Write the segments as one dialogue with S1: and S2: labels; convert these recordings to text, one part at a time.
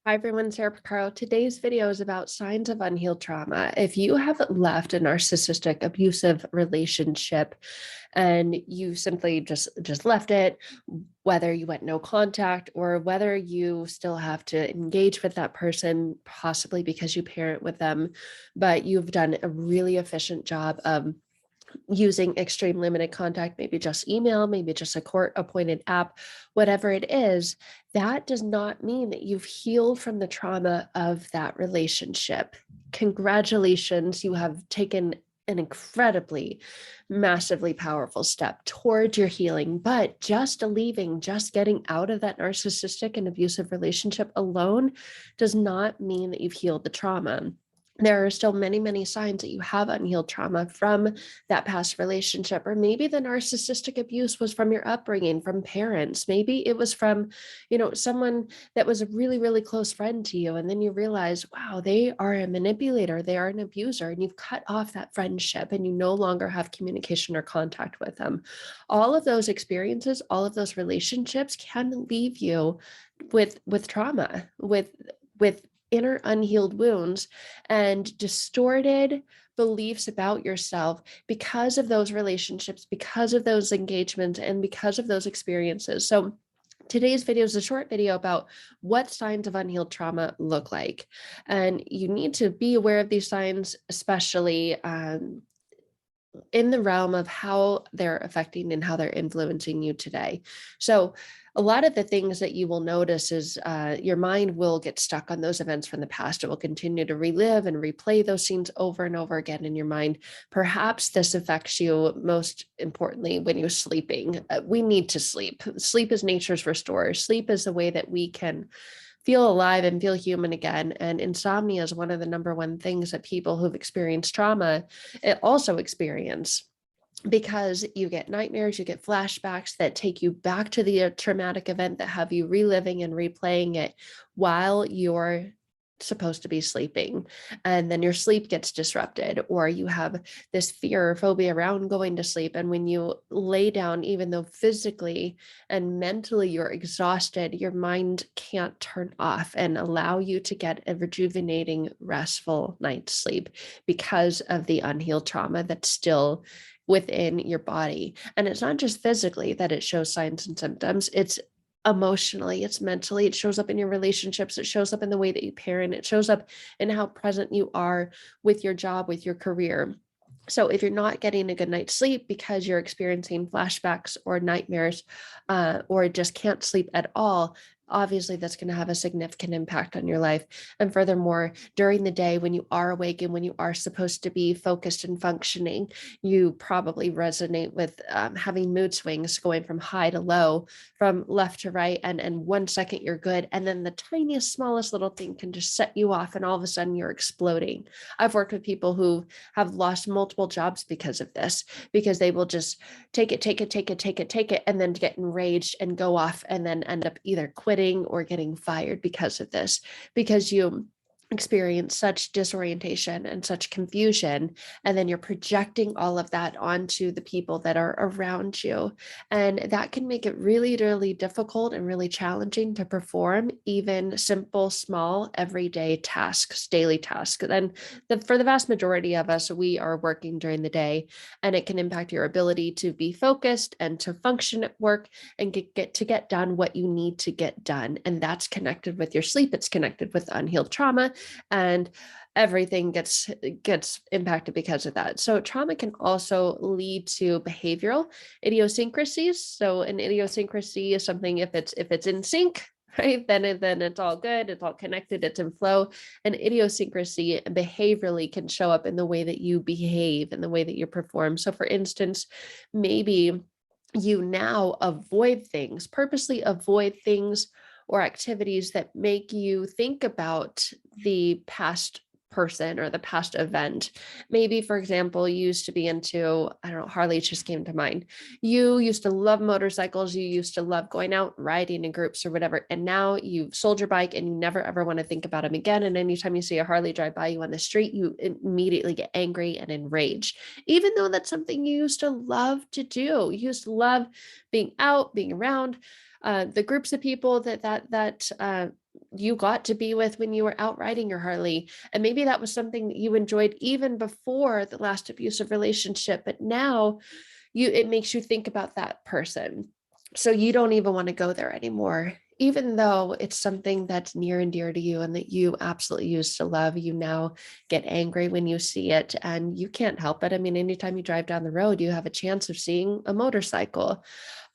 S1: Hi everyone, Sarah Pacaro. Today's video is about signs of unhealed trauma. If you have left a narcissistic abusive relationship and you simply just left it, whether you went no contact or whether you still have to engage with that person, possibly because you parent with them, but you've done a really efficient job of using extreme limited contact, maybe just email, maybe just a court appointed app, whatever it is, that does not mean that you've healed from the trauma of that relationship. Congratulations, you have taken an incredibly, massively powerful step towards your healing. But just leaving, just getting out of that narcissistic and abusive relationship alone does not mean that you've healed the trauma. There are still many, many signs that you have unhealed trauma from that past relationship. Or maybe the narcissistic abuse was from your upbringing, from parents. Maybe it was from, someone that was a really, really close friend to you. And then you realize, wow, they are a manipulator, they are an abuser, and you've cut off that friendship and you no longer have communication or contact with them. All of those experiences, all of those relationships can leave you with trauma, with inner unhealed wounds and distorted beliefs about yourself because of those relationships, because of those engagements, and because of those experiences. So today's video is a short video about what signs of unhealed trauma look like. And you need to be aware of these signs, especially in the realm of how they're affecting and how they're influencing you today. So a lot of the things that you will notice is your mind will get stuck on those events from the past. It will continue to relive and replay those scenes over and over again in your mind. Perhaps this affects you most importantly when you're sleeping. We need to sleep. Sleep is nature's restorer. Sleep is the way that we can feel alive and feel human again. And insomnia is one of the number one things that people who've experienced trauma also experience, because you get nightmares, you get flashbacks that take you back to the traumatic event that have you reliving and replaying it while you're supposed to be sleeping. And then your sleep gets disrupted, or you have this fear or phobia around going to sleep. And when you lay down, even though physically and mentally you're exhausted, your mind can't turn off and allow you to get a rejuvenating, restful night's sleep because of the unhealed trauma that's still within your body. And it's not just physically that it shows signs and symptoms, it's emotionally, it's mentally, it shows up in your relationships, it shows up in the way that you parent, it shows up in how present you are with your job, with your career. So if you're not getting a good night's sleep because you're experiencing flashbacks or nightmares, or just can't sleep at all, obviously that's going to have a significant impact on your life. And furthermore, during the day when you are awake and when you are supposed to be focused and functioning, you probably resonate with having mood swings going from high to low, from left to right, and 1 second you're good, and then the tiniest, smallest little thing can just set you off, and all of a sudden you're exploding. I've worked with people who have lost multiple jobs because of this, because they will just take it, and then get enraged and go off and then end up either quitting or getting fired because of this, because you experience such disorientation and such confusion, and then you're projecting all of that onto the people that are around you, and that can make it really, really difficult and really challenging to perform even simple, small, everyday tasks, daily tasks. And for the vast majority of us, we are working during the day, and it can impact your ability to be focused and to function at work and get done what you need to get done. And that's connected with your sleep, it's connected with unhealed trauma, and everything gets impacted because of that. So trauma can also lead to behavioral idiosyncrasies. So an idiosyncrasy is something, if it's in sync, right, then it's all good, it's all connected, it's in flow. An idiosyncrasy behaviorally can show up in the way that you behave and the way that you perform. So for instance, maybe you now purposely avoid things or activities that make you think about the past person or the past event. Maybe, for example, you used to be into, I don't know, Harley just came to mind. You used to love motorcycles, you used to love going out, riding in groups or whatever, and now you've sold your bike and you never ever want to think about them again. And anytime you see a Harley drive by you on the street, you immediately get angry and enraged, even though that's something you used to love to do. You used to love being out, being around the groups of people that you got to be with when you were out riding your Harley. And maybe that was something that you enjoyed even before the last abusive relationship, but now it makes you think about that person. So you don't even want to go there anymore, even though it's something that's near and dear to you and that you absolutely used to love. You now get angry when you see it, and you can't help it. I mean, anytime you drive down the road, you have a chance of seeing a motorcycle.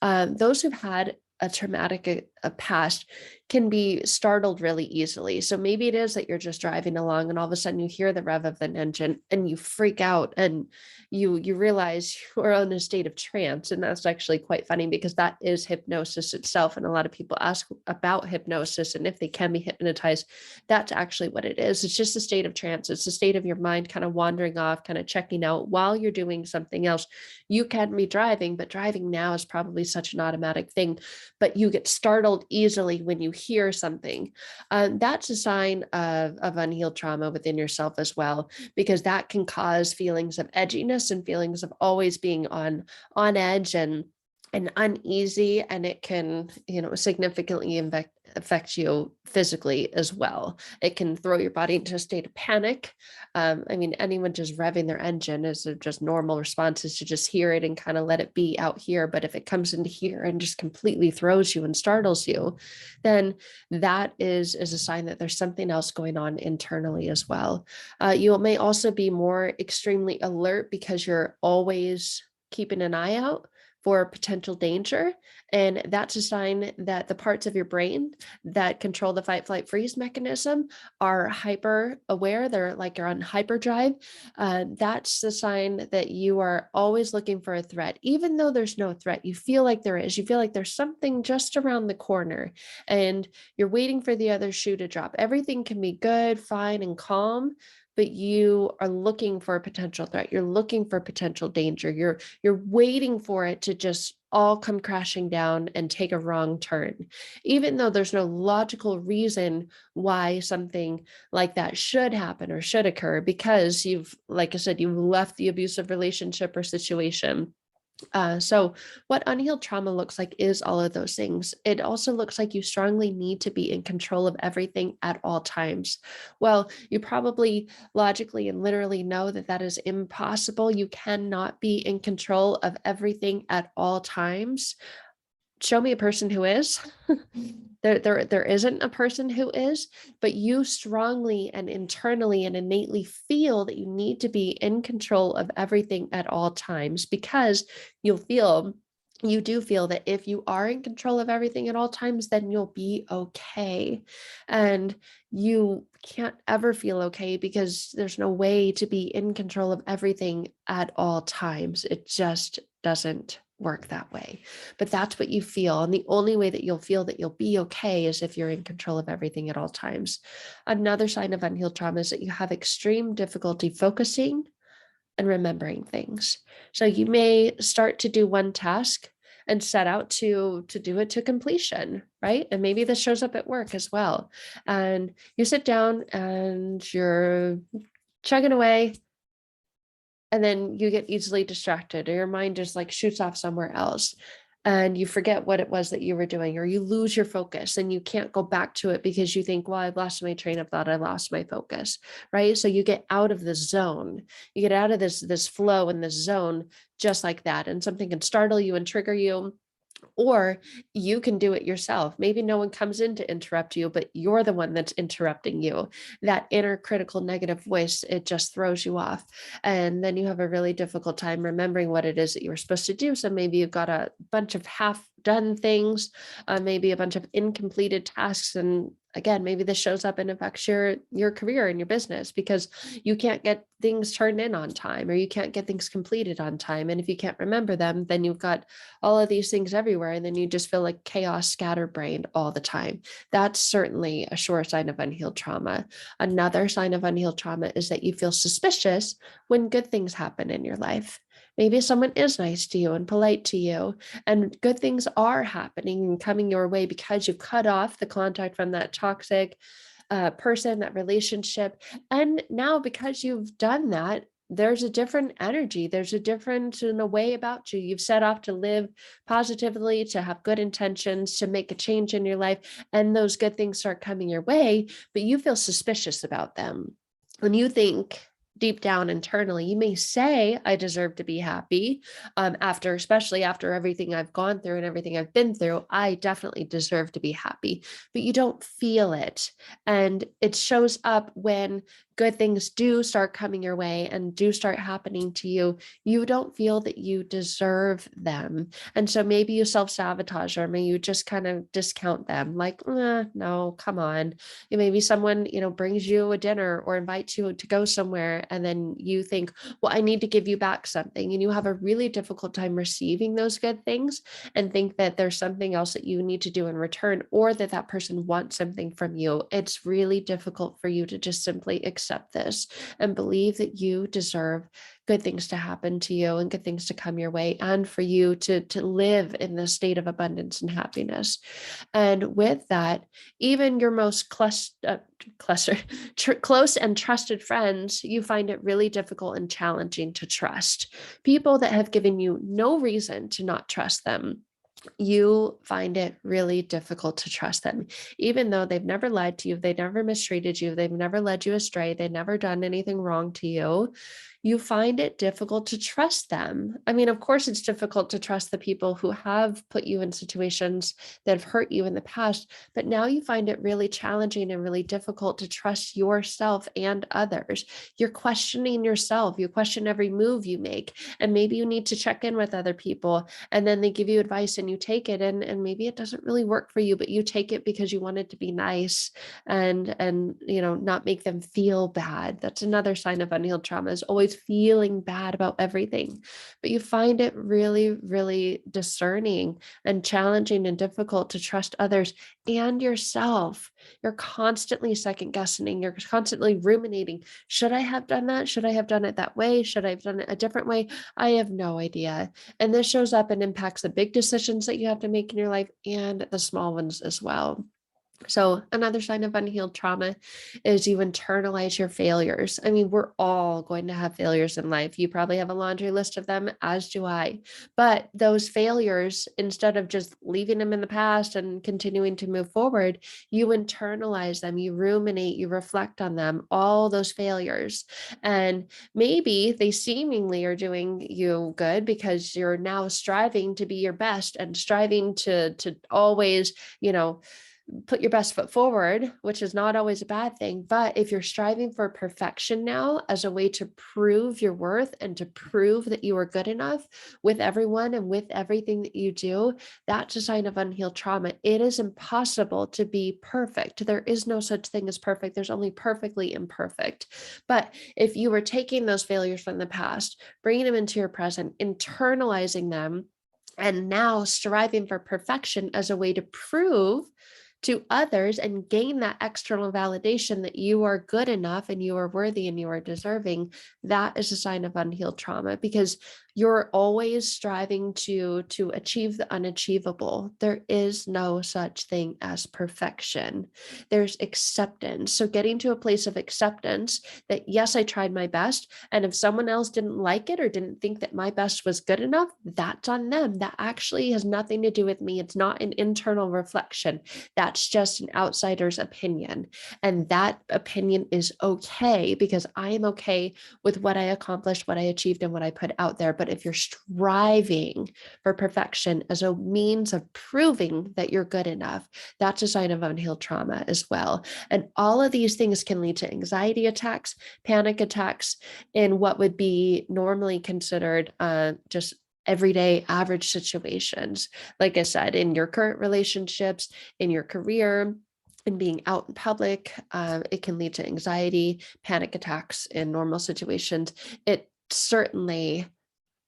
S1: Those who've had a traumatic past can be startled really easily. So maybe it is that you're just driving along and all of a sudden you hear the rev of an engine and you freak out, and you realize you're in a state of trance. And that's actually quite funny, because that is hypnosis itself. And a lot of people ask about hypnosis and if they can be hypnotized. That's actually what it is. It's just a state of trance. It's a state of your mind kind of wandering off, kind of checking out while you're doing something else. You can be driving, but driving now is probably such an automatic thing. But you get startled easily when you hear something. That's a sign of unhealed trauma within yourself as well, because that can cause feelings of edginess and feelings of always being on edge and uneasy, and it can, significantly affect you physically as well. It can throw your body into a state of panic. I mean, anyone just revving their engine is just normal responses to just hear it and kind of let it be out here. But if it comes into here and just completely throws you and startles you, then that is a sign that there's something else going on internally as well. You may also be more extremely alert because you're always keeping an eye out for potential danger. And that's a sign that the parts of your brain that control the fight, flight, freeze mechanism are hyper aware. They're like you're on hyperdrive. That's the sign that you are always looking for a threat. Even though there's no threat, you feel like there is. You feel like there's something just around the corner and you're waiting for the other shoe to drop. Everything can be good, fine, and calm, but you are looking for a potential threat. You're looking for potential danger. You're waiting for it to just all come crashing down and take a wrong turn, even though there's no logical reason why something like that should happen or should occur, because like I said, you've left the abusive relationship or situation. So what unhealed trauma looks like is all of those things. It also looks like you strongly need to be in control of everything at all times. Well, you probably logically and literally know that that is impossible. You cannot be in control of everything at all times. Show me a person who is. There isn't a person who is, but you strongly and internally and innately feel that you need to be in control of everything at all times, because you do feel that if you are in control of everything at all times, then you'll be okay. And you can't ever feel okay because there's no way to be in control of everything at all times. It just doesn't work that way. But that's what you feel. And the only way that you'll feel that you'll be okay is if you're in control of everything at all times. Another sign of unhealed trauma is that you have extreme difficulty focusing and remembering things. So you may start to do one task and set out to do it to completion, right? And maybe this shows up at work as well. And you sit down and you're chugging away, and then you get easily distracted, or your mind just like shoots off somewhere else and you forget what it was that you were doing, or you lose your focus and you can't go back to it because you think, well, I've lost my train of thought, I lost my focus, right? So you get out of the zone, you get out of this flow and this zone just like that. And something can startle you and trigger you, or you can do it yourself. Maybe no one comes in to interrupt you, but you're the one that's interrupting you. That inner critical negative voice, it just throws you off. And then you have a really difficult time remembering what it is that you were supposed to do. So maybe you've got a bunch of half done things, maybe a bunch of incompleted tasks. And again, maybe this shows up and affects your career and your business because you can't get things turned in on time, or you can't get things completed on time. And if you can't remember them, then you've got all of these things everywhere. And then you just feel like chaos, scatterbrained all the time. That's certainly a sure sign of unhealed trauma. Another sign of unhealed trauma is that you feel suspicious when good things happen in your life. Maybe someone is nice to you and polite to you, and good things are happening and coming your way because you've cut off the contact from that toxic person, that relationship. And now because you've done that, there's a different energy. There's a difference in a way about you. You've set off to live positively, to have good intentions, to make a change in your life, and those good things start coming your way, but you feel suspicious about them. And you think deep down internally, you may say, I deserve to be happy. Especially after everything I've gone through and everything I've been through, I definitely deserve to be happy, but you don't feel it. And it shows up when good things do start coming your way and do start happening to you. You don't feel that you deserve them. And so maybe you self-sabotage, or maybe you just kind of discount them, like, no, come on. Maybe someone, brings you a dinner or invites you to go somewhere, and then you think, well, I need to give you back something. And you have a really difficult time receiving those good things and think that there's something else that you need to do in return, or that that person wants something from you. It's really difficult for you to just simply accept this and believe that you deserve good things to happen to you and good things to come your way, and for you to live in this state of abundance and happiness. And with that, even your most close and trusted friends, you find it really difficult and challenging to trust. People that have given you no reason to not trust them, you find it really difficult to trust them, even though they've never lied to you, they never mistreated you, they've never led you astray, they've never done anything wrong to you. You find it difficult to trust them. I mean, of course, it's difficult to trust the people who have put you in situations that have hurt you in the past, but now you find it really challenging and really difficult to trust yourself and others. You're questioning yourself. You question every move you make, and maybe you need to check in with other people, and then they give you advice and you take it, and maybe it doesn't really work for you, but you take it because you want it to be nice and not make them feel bad. That's another sign of unhealed trauma, is always feeling bad about everything. But you find it really, really discerning and challenging and difficult to trust others and yourself. You're constantly second guessing. You're constantly ruminating. Should I have done that? Should I have done it that way? Should I have done it a different way? I have no idea. And this shows up and impacts the big decisions that you have to make in your life and the small ones as well. So another sign of unhealed trauma is you internalize your failures. I mean, we're all going to have failures in life. You probably have a laundry list of them, as do I. But those failures, instead of just leaving them in the past and continuing to move forward, you internalize them, you ruminate, you reflect on them, all those failures. And maybe they seemingly are doing you good because you're now striving to be your best and striving to always, put your best foot forward, which is not always a bad thing. But if you're striving for perfection now as a way to prove your worth and to prove that you are good enough with everyone and with everything that you do, that's a sign of unhealed trauma. It is impossible to be perfect. There is no such thing as perfect. There's only perfectly imperfect. But if you were taking those failures from the past, bringing them into your present, internalizing them, and now striving for perfection as a way to prove to others and gain that external validation that you are good enough and you are worthy and you are deserving, that is a sign of unhealed trauma, because you're always striving to achieve the unachievable. There is no such thing as perfection. There's acceptance. So getting to a place of acceptance that, yes, I tried my best, and if someone else didn't like it or didn't think that my best was good enough, that's on them. That actually has nothing to do with me. It's not an internal reflection. That's just an outsider's opinion. And that opinion is okay, because I am okay with what I accomplished, what I achieved, and what I put out there. But if you're striving for perfection as a means of proving that you're good enough, that's a sign of unhealed trauma as well. And all of these things can lead to anxiety attacks, panic attacks, in what would be normally considered just everyday average situations. Like I said, in your current relationships, in your career, and being out in public, it can lead to anxiety, panic attacks in normal situations. It certainly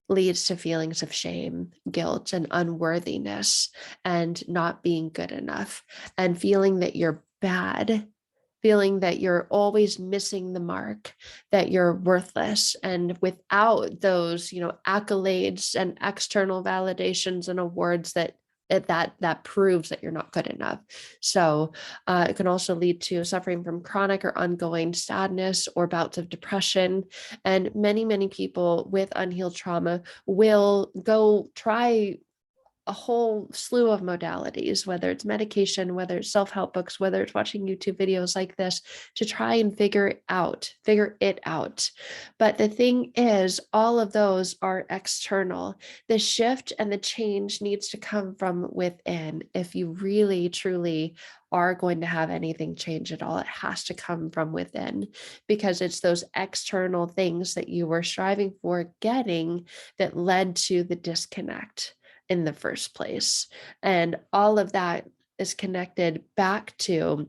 S1: leads to feelings of shame, guilt, and unworthiness, and not being good enough, and feeling that you're bad, feeling that you're always missing the mark, that you're worthless. And without those, accolades and external validations and awards that that proves that you're not good enough. So it can also lead to suffering from chronic or ongoing sadness or bouts of depression. And many people with unhealed trauma will go try a whole slew of modalities, whether it's medication, whether it's self-help books, whether it's watching YouTube videos like this, to try and figure it out. But the thing is, all of those are external. The shift and the change needs to come from within. If you really, truly are going to have anything change at all, it has to come from within, because it's those external things that you were striving for getting that led to the disconnect in the first place. And all of that is connected back to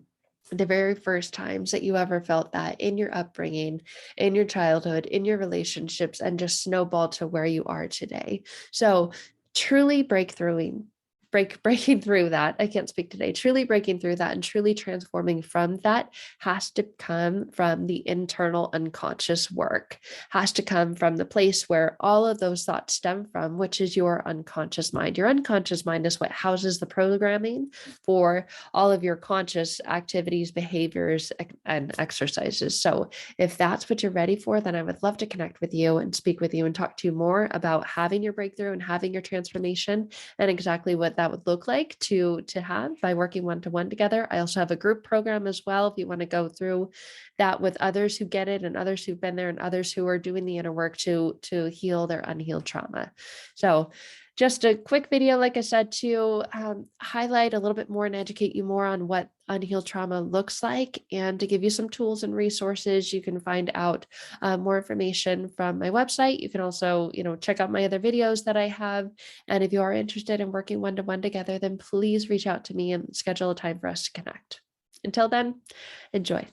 S1: the very first times that you ever felt that in your upbringing, in your childhood, in your relationships, and just snowball to where you are today. So truly breaking through that. I can't speak today. Truly breaking through that and truly transforming from that has to come from the internal unconscious work, has to come from the place where all of those thoughts stem from, which is your unconscious mind. Your unconscious mind is what houses the programming for all of your conscious activities, behaviors, and exercises. So if that's what you're ready for, then I would love to connect with you and speak with you and talk to you more about having your breakthrough and having your transformation, and exactly what that would look like to have by working one-to-one together. I also have a group program as well, if you want to go through that with others who get it and others who've been there and others who are doing the inner work to heal their unhealed trauma. So just a quick video, like I said, to highlight a little bit more and educate you more on what unhealed trauma looks like, and to give you some tools and resources. You can find out more information from my website. You can also, check out my other videos that I have. And if you are interested in working one-to-one together, then please reach out to me and schedule a time for us to connect. Until then, enjoy.